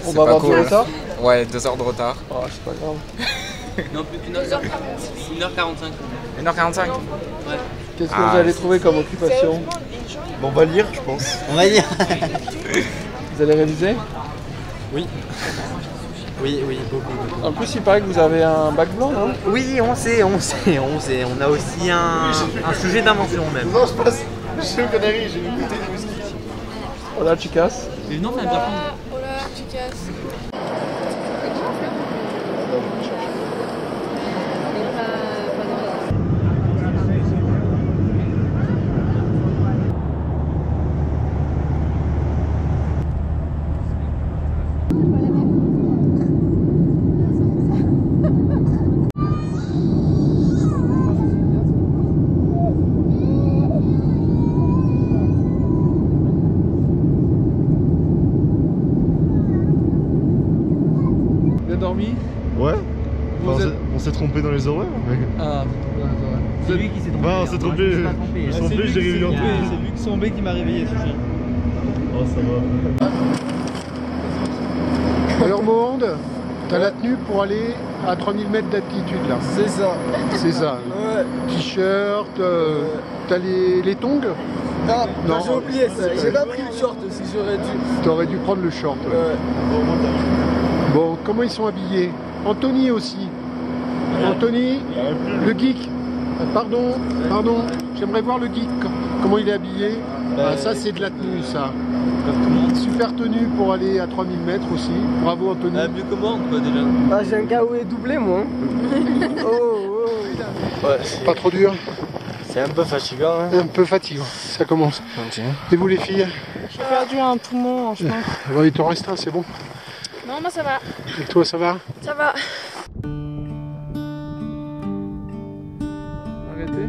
On va avoir du retard. Ouais, 2 heures de retard. Oh, c'est pas grave. Non, plus qu'une heure. 1h45. 1h45. Ouais. Qu'est-ce que vous allez trouver comme occupation? Bon, on va lire, je pense. On va dire. Vous allez réviser? Oui. Oui, beaucoup. En plus, il paraît que vous avez un bac blanc, non? Oui, on sait. On a aussi un sujet d'invention même. Non, je passe. Je suis une connerie, j'ai une bouteille de whisky. Oh là, tu casses. Mais non, ça bien prendre. Oh là, tu casses. Bien dormi? Ouais. Vous êtes... On s'est trompé dans les horaires. Mais... Ah, C'est lui qui s'est trompé. Ouais, on s'est trompé. Je me suis trompé, j'ai réveillé en tout. c'est Luc Sombé qui m'a réveillé, ce chien. Oh, ça va. Alors Monde, t'as la tenue pour aller à 3000 mètres d'altitude là. C'est ça. C'est ça. Ouais. T-shirt, t'as les tongs? Ah, Non. j'ai oublié ça. J'ai pas pris le short aussi, j'aurais dû. T'aurais dû prendre le short. Ouais. Ouais. Bon, comment ils sont habillés? Anthony aussi. Anthony, le geek. Pardon, j'aimerais voir le geek. Comment il est habillé? Ah, ça c'est de la tenue ça. Super tenue pour aller à 3000 mètres aussi. Bravo Anthony. Ah, mieux que moi, quoi, déjà. Ah, j'ai un KOE doublé moi. Oh. Ouais, pas trop dur. C'est un peu fatigant. Hein. Un peu fatigant, ça commence. Et vous les filles? J'ai perdu un poumon en chemin. Il t'en reste un, c'est bon. Non, moi ça va. Et toi ça va? Ça va. Arrêtez.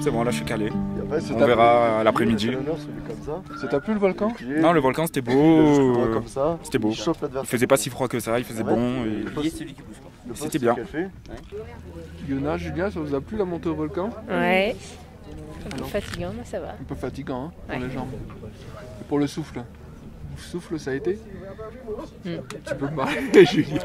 C'est bon, là je suis calé. On verra à l'après-midi. Ça t'a plu le volcan? Non, le volcan c'était beau. Comme ça. C'était beau. Il faisait pas si froid que ça, il faisait bon. Et... C'était bien. Yona, Julia, ça vous a plu la montée au volcan? Ouais. Un peu fatigant, mais ça va. Un peu fatigant hein, pour les jambes. Et pour le souffle? Le souffle, ça a été? Tu peux me marquer, Julia.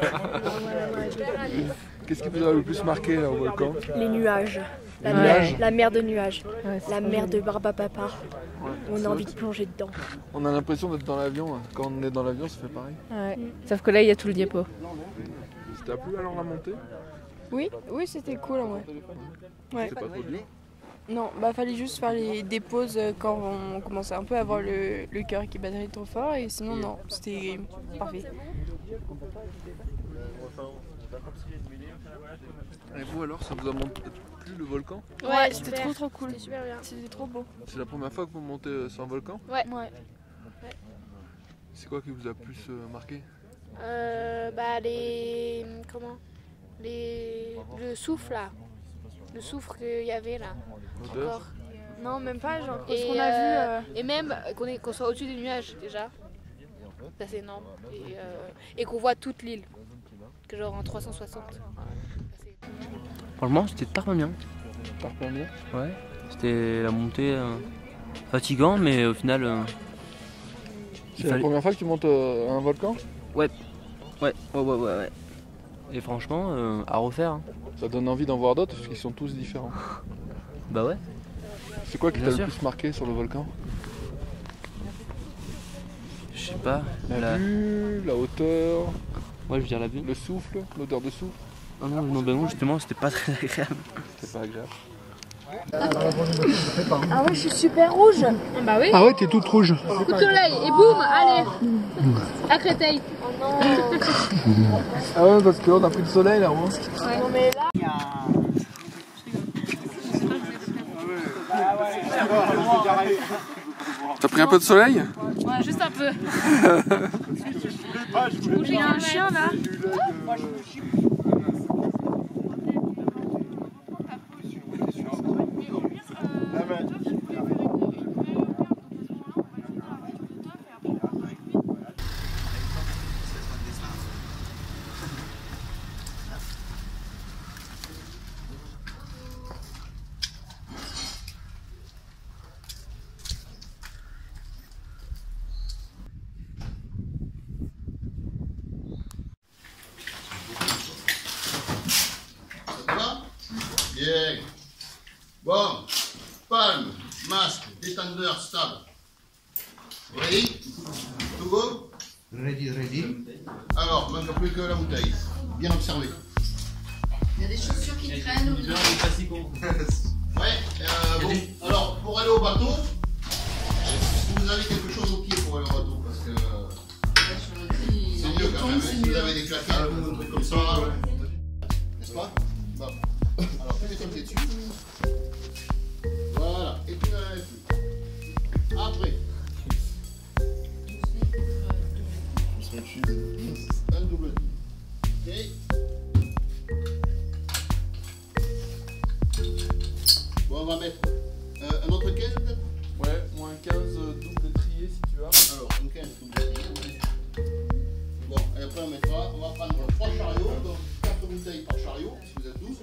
Qu'est-ce qui vous a le plus marqué là, au volcan? Les nuages. La mer de nuages. Ouais, La mer de Barbapapa. On a envie de plonger dedans. On a l'impression d'être dans l'avion. Hein. Quand on est dans l'avion, ça fait pareil. Ouais. Sauf que là, il y a tout le diapo. Ça t'a plu alors la montée? Oui, c'était cool en vrai. Ouais. C'est pas trop dur. Non, fallait juste faire des pauses quand on commençait un peu à avoir le cœur qui battait trop fort et sinon non, c'était parfait. Et vous alors, ça vous a plu le volcan? Ouais, c'était trop cool. C'était super bien. C'était trop beau. C'est la première fois que vous montez sur un volcan? Ouais. C'est quoi qui vous a plus marqué? Le souffle là. Le souffle qu'il y avait là. L'odeur? Encore. Non, même pas, genre, Et, ce qu'on a vu. et même qu'on soit au-dessus des nuages déjà. Ça c'est énorme. Et qu'on voit toute l'île. Que genre en 360. Franchement, c'était tellement bien. Par plein bien? Ouais. C'était la montée fatigant, mais au final. C'est la première fois que tu montes un volcan? Ouais. Et franchement, à refaire. Hein. Ça donne envie d'en voir d'autres parce qu'ils sont tous différents. Bah ouais. C'est quoi qui t'a Bien le sûr. plus marqué sur le volcan? Je sais pas. La vue, la hauteur, Ouais, je veux dire la vue. le souffle, l'odeur de souffle. Ah non, justement, c'était pas très agréable. C'est pas agréable. Ah ouais, je suis super rouge. Bah oui. Ah ouais, t'es toute rouge. Coup de soleil et boum, allez. À Créteil. Ah ouais, parce qu'on a pris le soleil là, moi. Non mais là. T'as pris un peu de soleil? Ouais, juste un peu. J'ai un chien là. Bon, palme, masque, détendeur, stable. Ready? To go? Ready, ready. Alors, manque plus que la bouteille. Bien observé. Il y a des chaussures qui traînent ou non? Ouais, bon, alors pour aller au bateau, vous avez quelque chose au pied pour aller au bateau, parce que c'est mieux quand même, hein. Si vous avez des claquettes ou des trucs comme ça, n'est-ce pas? Bon. Alors, fais les dessus. Voilà, et puis là, après. Un double. Ok. Bon, on va mettre un autre 15 peut-être? Ouais, moins 15 double trié si tu as. Alors, un 15 double trié. Bon, et après on va prendre 3 chariots, donc 4 bouteilles par chariot, si vous êtes 12.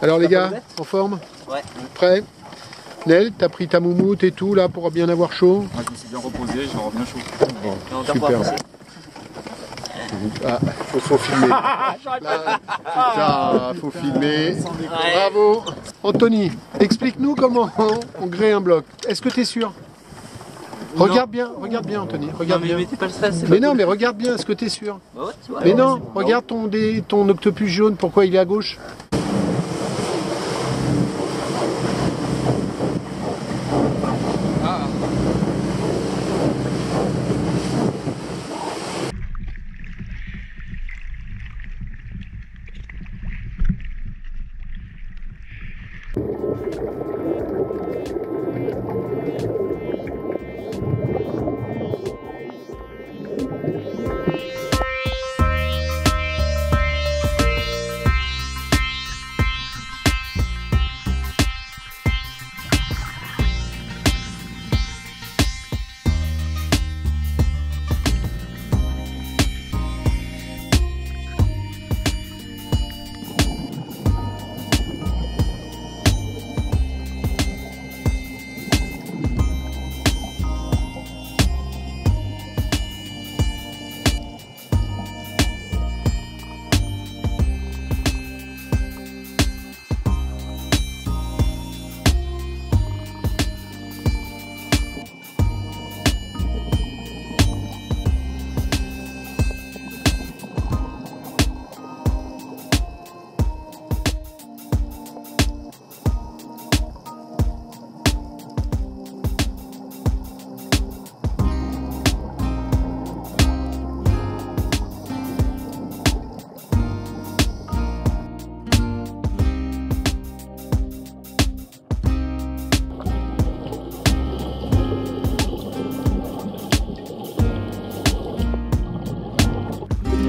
Alors les gars, en forme? Ouais. Prêt? Nel, t'as pris ta moumoute et tout là pour bien avoir chaud? Moi, je me suis bien reposé, je vais avoir bien chaud. Bon, On t'a super. pas passé. Ah, faut filmer. Là, putain, faut filmer. Bravo. Anthony, explique-nous comment on grée un bloc. Est-ce que t'es sûr? Regarde bien Anthony, regarde bien. Mettez pas le stress. Mais non, mais regarde bien, est-ce que t'es sûr? Bah ouais, tu vois, Mais alors, non, regarde ton octopus jaune, pourquoi il est à gauche?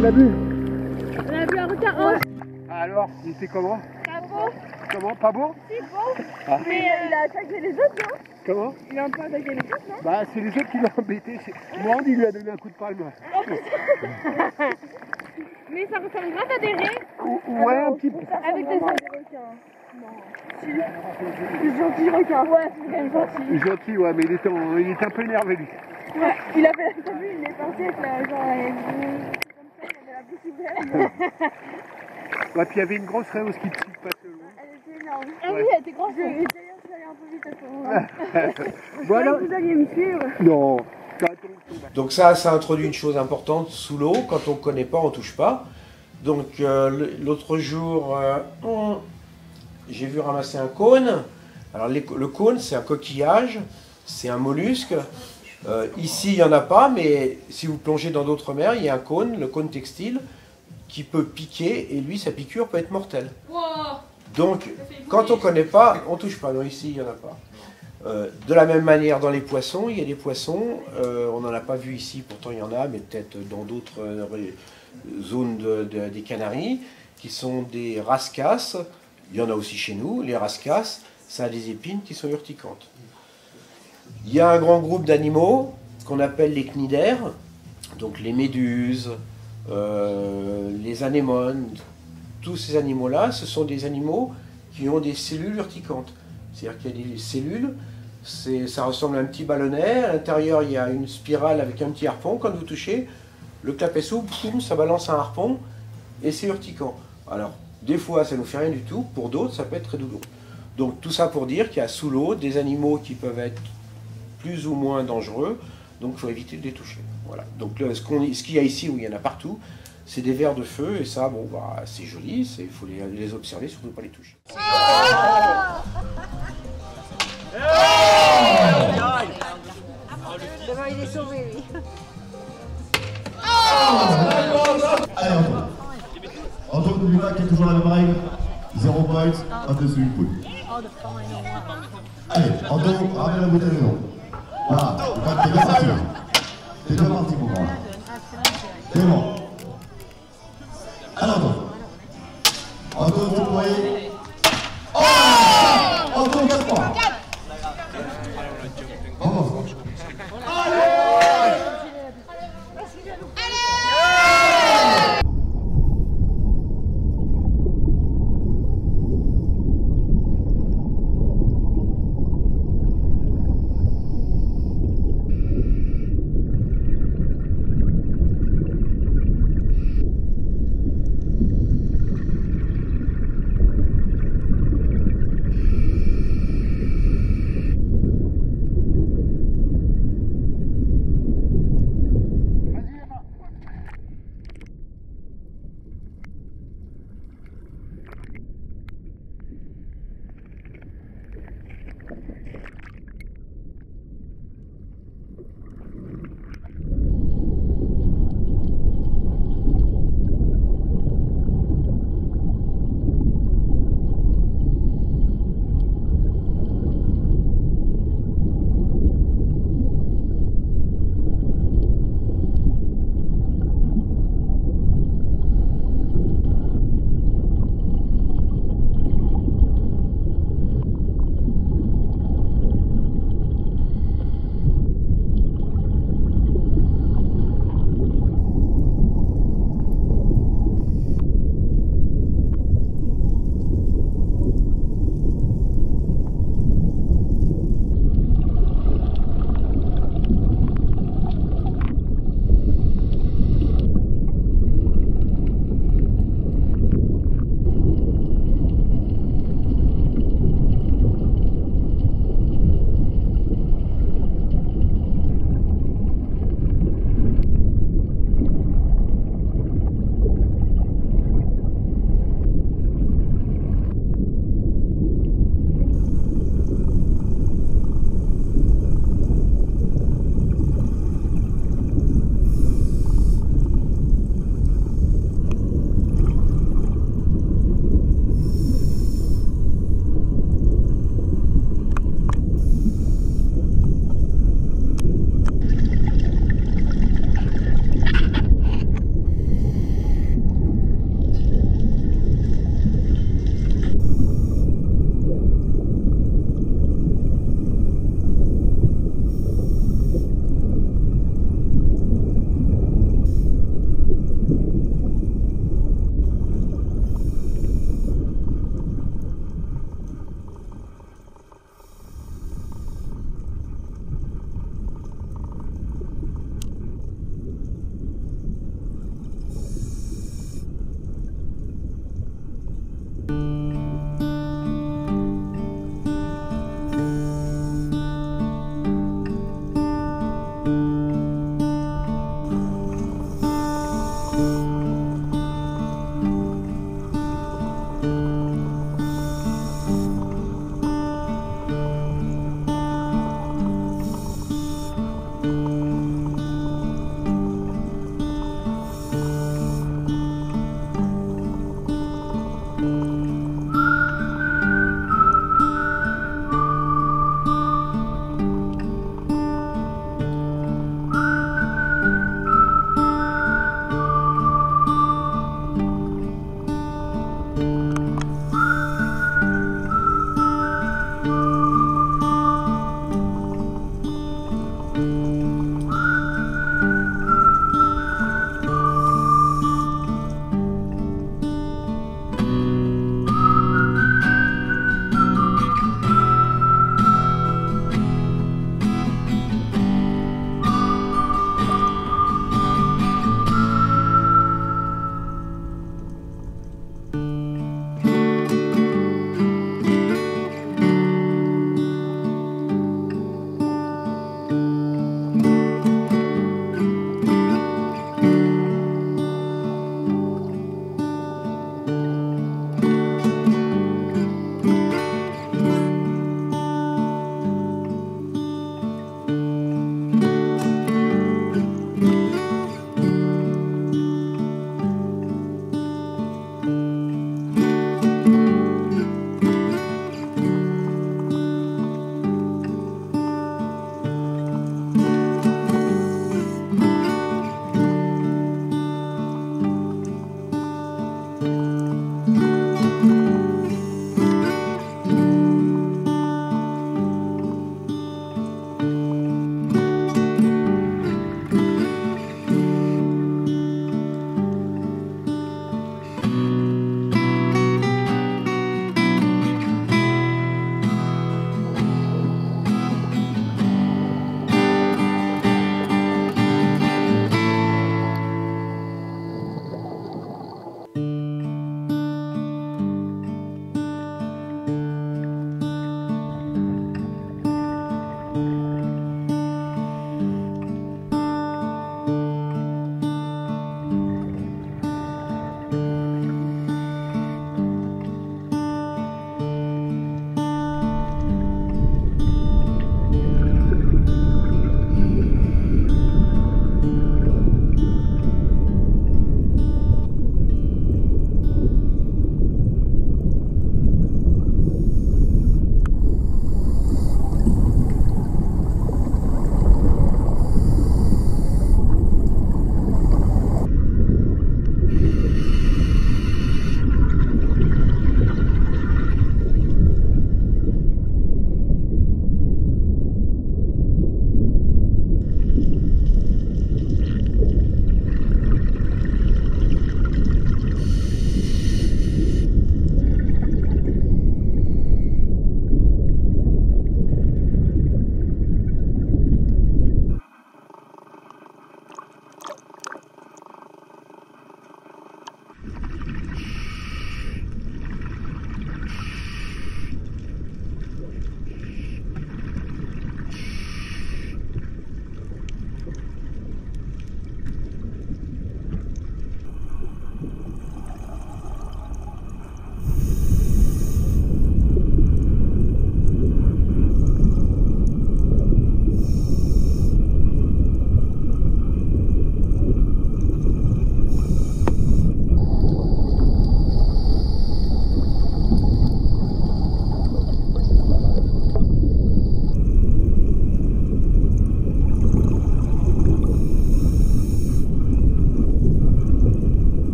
On a bu. On a vu un retard. Alors, il était comment? Pas beau. Comment? Pas beau? Si beau. Ah. Mais il a attaqué les autres, non? Comment? Il a un peu attaqué les autres, non? Bah, c'est les autres qui l'ont embêté. Moi, il lui a donné un coup de palme. Mais ça ressemble grave à des raies. Ouais, un petit peu. Avec des requins. C'est gentil, regarde. Ouais, c'est quand même gentil. Gentil, ouais, mais il est un peu énervé, lui. Ouais, il a fait, t'as vu, il est parti avec la, genre, comme ça, il avait la bouche ouverte. Ouais, puis il y avait une grosse réhausse qui passait loin. Elle était énorme. Ah Ouais. oui, elle était grande. D'ailleurs, tu allais un peu vite à ce moment-là. Voilà. Vous alliez me suivre. Non. Donc ça introduit une chose importante, sous l'eau, quand on ne connaît pas, on ne touche pas. Donc l'autre jour, j'ai vu ramasser un cône. Alors le cône, c'est un coquillage, c'est un mollusque. Ici, il n'y en a pas, mais si vous plongez dans d'autres mers, il y a un cône, le cône textile, qui peut piquer, et lui, sa piqûre peut être mortelle. Donc, quand on ne connaît pas, on ne touche pas. Non, ici, il n'y en a pas. De la même manière, dans les poissons, il y a des poissons, on n'en a pas vu ici, pourtant il y en a, mais peut-être dans d'autres zones des Canaries, qui sont des rascasses. Il y en a aussi chez nous. Les rascasses, ça a des épines qui sont urticantes. Il y a un grand groupe d'animaux qu'on appelle les cnidaires, donc les méduses, les anémones. Tous ces animaux-là, ce sont des animaux qui ont des cellules urticantes. C'est-à-dire qu'il y a des cellules, ça ressemble à un petit ballonnet, à l'intérieur il y a une spirale avec un petit harpon, quand vous touchez, le clapet s'ouvre, ça balance un harpon, et c'est urticant. Alors, des fois ça ne nous fait rien du tout, pour d'autres ça peut être très douloureux. Donc tout ça pour dire qu'il y a sous l'eau des animaux qui peuvent être plus ou moins dangereux, donc il faut éviter de les toucher. Voilà. Donc ce qu'il y a ici, où il y en a partout, c'est des vers de feu, et ça, bon, bah, c'est joli, il faut les observer, surtout pas les toucher. Il est sauvé, lui. Allez, Antoine n'oublie pas qu'il y a toujours la même règle. 0 points, un dessus une poule. Allez, Antoine, ramène la bouteille de l'eau. Voilà, t'es bien parti. T'es bien parti, mon grand. C'est bon. Alors, Antoine, vous croyez. Oh, Antoine, 4 points. Bravo.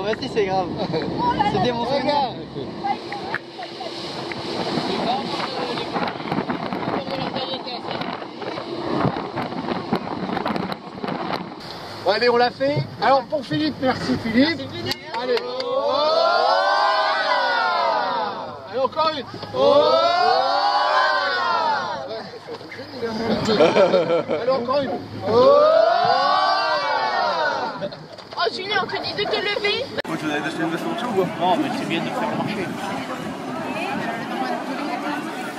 vas-y, c'est grave. C'était mon souvenir. Bon, allez, on l'a fait. Alors pour Philippe, merci Philippe. Allez. Oh, allez, encore une. Oh, allez, encore une. Oh, Julien, on te dit de te lever. Moi, tu vas acheter une veste en dessous ou quoi? Non, mais c'est bien de faire le marché.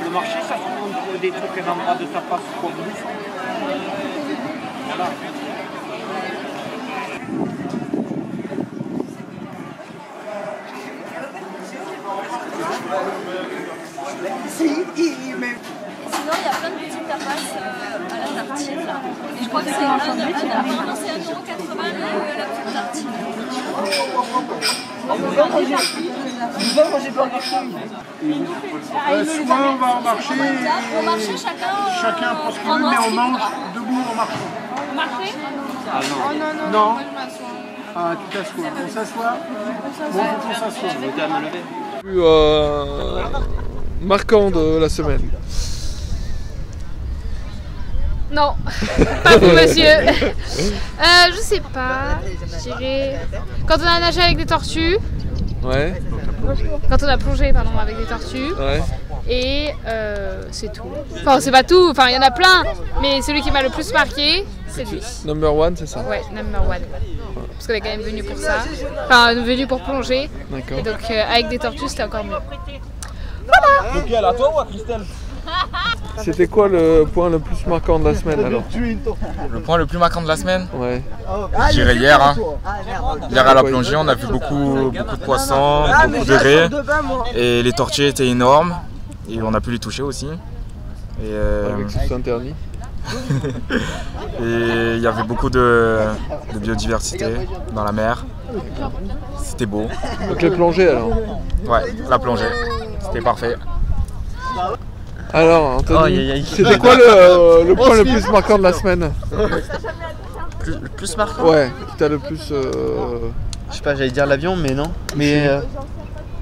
Le marché, ça prend des trucs à l'endroit de sa place pour bouffe. Voilà. Sinon, il y a plein de petites tapas à la tartine. Là. Et je crois que c'est un sandwich. C'est 1,80 € la petite tartine. Souvent, on va en marché. On marche Chacun prend ce qu'il veut, mais on mange debout en marchant. Marcher? Ah non. Oh non, non, Non. moi je m'assois. Ah, tu t'assois. On s'assoit. Bon, on s'assoit. Plus marquant de la semaine. Non, pas pour monsieur. Je sais pas. Je dirais. Quand on a nagé avec des tortues. Ouais. Quand on a plongé, pardon, avec des tortues. Ouais. Et c'est tout. Enfin, c'est pas tout. Enfin, il y en a plein. Mais celui qui m'a le plus marqué, c'est lui. Number one, c'est ça? Ouais, number one. Parce qu'on est quand même venu pour ça. Enfin, venu pour plonger. D'accord. Et donc, avec des tortues, c'était encore mieux. Voilà. Lequel, à toi ou à Christelle? C'était quoi le point le plus marquant de la semaine alors? Le point le plus marquant de la semaine? Ouais. Je dirais hier. Hein. Hier à la plongée, on a vu beaucoup de poissons, beaucoup de raies. Et les tortues étaient énormes. Et on a pu les toucher aussi. Et avec ce interdit. Et il y avait beaucoup de biodiversité dans la mer. C'était beau. Donc les plongées alors? Ouais, la plongée. C'était parfait. Alors Anthony, c'était quoi le point le plus marquant de la semaine? Le plus marquant? Ouais, qui t'a le plus... Je sais pas, j'allais dire l'avion, mais non. Mais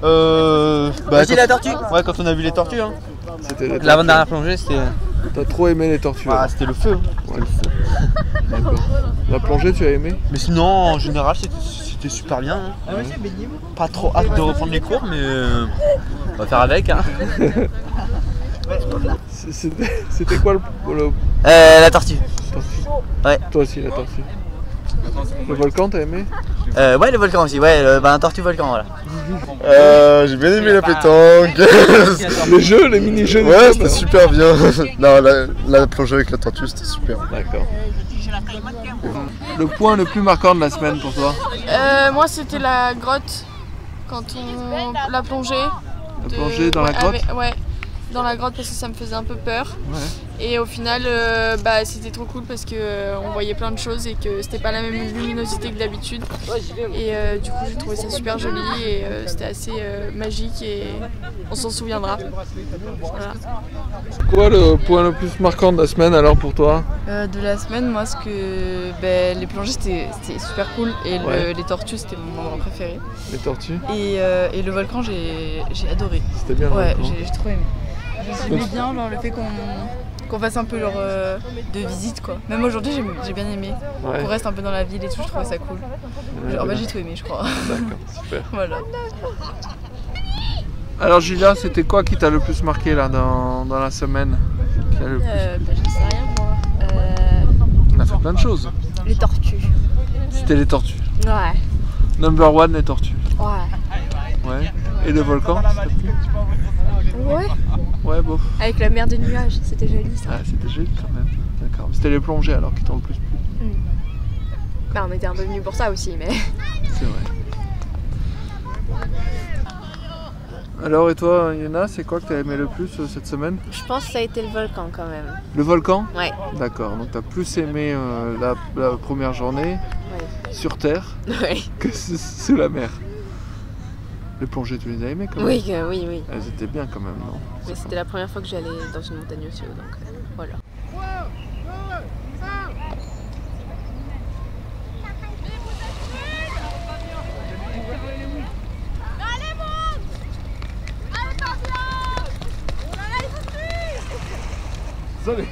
bah, la tortue? Ouais, quand on a vu les tortues. Hein. C'était l'avant-dernière plongée, c'était... T'as trop aimé les tortues? Ah, c'était le feu. Ouais, le feu. D'accord. La plongée, tu as aimé? Mais sinon, en général, c'était super bien. Hein. Pas trop hâte de reprendre les cours, mais on va faire avec. Hein. C'était quoi le... La tortue. Ouais. Toi aussi, la tortue. Le volcan, t'as aimé? Ouais, le volcan aussi, ouais, un tortue volcan, voilà. J'ai bien aimé la pétanque. Les jeux, les mini-jeux. Ouais, c'était super bien. Non, la plongée avec la tortue, c'était super. D'accord. Le point le plus marquant de la semaine pour toi? Moi, c'était la grotte, quand on l'a plongée. La plongée dans la grotte? Ouais, dans la grotte parce que ça me faisait un peu peur. Ouais. Et au final, c'était trop cool parce qu'on voyait plein de choses et que c'était pas la même luminosité que d'habitude. Et du coup, j'ai trouvé ça super joli et c'était assez magique et on s'en souviendra. Voilà. Quoi le point le plus marquant de la semaine alors pour toi? De la semaine, moi, les plongées c'était super cool et les tortues c'était mon moment préféré. Les tortues? Et le volcan, j'ai adoré. C'était bien. Ouais, j'ai trop aimé. J'aimais bien genre, le fait qu'on fasse un peu de visite quoi. Même aujourd'hui j'ai bien aimé. Ouais. Qu'on reste un peu dans la ville et tout, je trouvais ça cool. Ouais, j'ai tout aimé je crois. D'accord, super. Voilà. Alors Julia, c'était quoi qui t'a le plus marqué là dans la semaine? Je sais rien moi. On a fait plein de choses. Les tortues. C'était les tortues. Ouais. Number one, les tortues. Ouais. Ouais. Et le volcan, ça t'a plu? Ouais. Ouais, bof. Avec la mer de nuages, c'était joli ça. Ah, c'était joli quand même. D'accord. C'était les plongées alors qui t'ont le plus plu. Bah, on était un peu venus pour ça aussi, mais. C'est vrai. Alors et toi, Yéna, c'est quoi que t'as aimé le plus cette semaine? Je pense que ça a été le volcan quand même. Le volcan? Ouais. D'accord, donc t'as plus aimé la première journée sur Terre que sous la mer. Les plongées, tu les as aimées quand même? Oui. Elles étaient bien quand même, non? Mais c'était la première fois que j'allais dans une montagne aussi, donc voilà. Désolé.